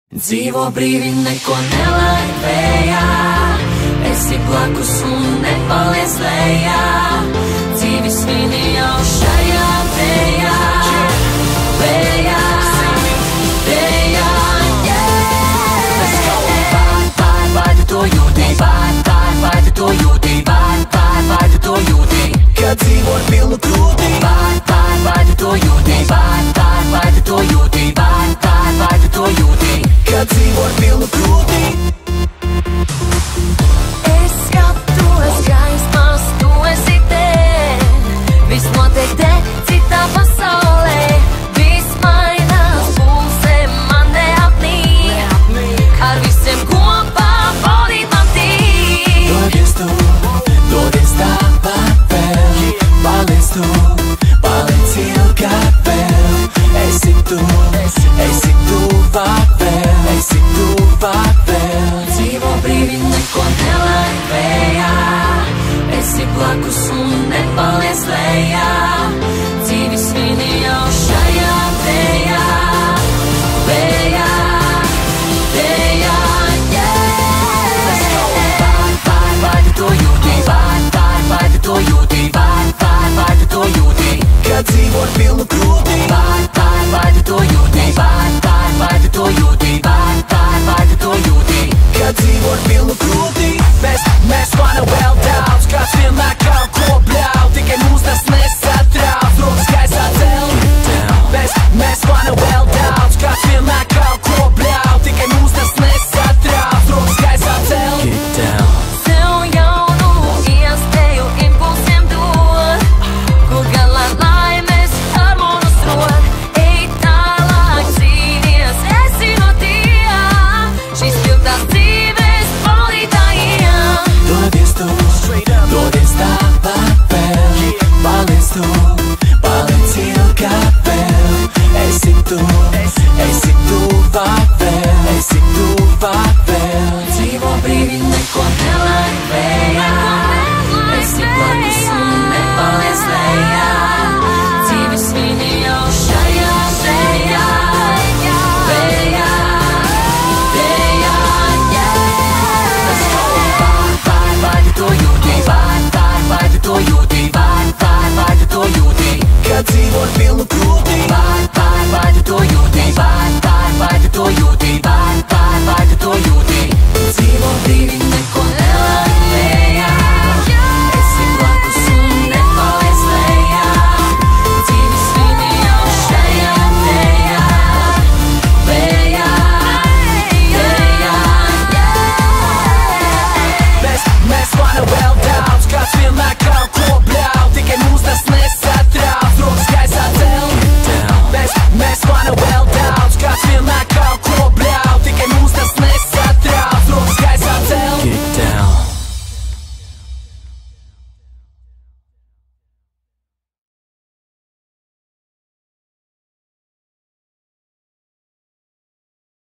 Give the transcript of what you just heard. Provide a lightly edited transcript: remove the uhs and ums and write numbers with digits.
Dzīvo brīvi, neko nelaid vējā, esi blakus un nepaliec lejā. Dzīvi svini jau šajā vējā, vējā, vējā, yeah. Let's go! Vai tu to jūti, vai tu to jūti, vai tu to jūti, kad dzīvo ar pilnu krūti. Vai tu to jūti, vai tu to jūti, vai tu to jūti, kad dzīvo ar pilnu krūti. Es skatos gaismās, tu esi te, viss notiek te, citā pasaulē. Viss mainās, pulse man neapnīk, ar visiem kopā baudīt man tīk. Dodies tāpat vēl, paliec tu, paliec ilgāk vēl. Esi tuvāk vēl, esi tuvāk vēl. Dzīvo brīvi, neko nelaid vējā, esi blakus un nepaliec lejā. Dzīvi svini jau šajā vējā, vējā, vējā, yeah. Let's go! Vai tu to jūti, vai tu to jūti, vai tu to jūti, kad dzīvo ar pilnu krūti. Vai tu to jūti, vai tu to jūti, vai tu to jūti, kad dzīvo ar pilnu krūti. Mēs vana vēl daudz, kāds vienmēr kaut ko bļauj, tikai mūs tas nesatrauc, rokas gaisā cel. Mēs vana vēl daudz, kāds vienmēr kaut ko bļauj, tikai mūs tas nesatrauc, rokas gaisā cel. Get down. Sev jaunu iespēju impulsiem dod, kur galā laimes harmonus rod. Ej tālāk dzīvies, esi no tiem, šīs piltās dzīves baudītājiem. Dodies tu, dodies tāpat vēl, paliec tu, paliec ilgāk vēl. Esi tuvāk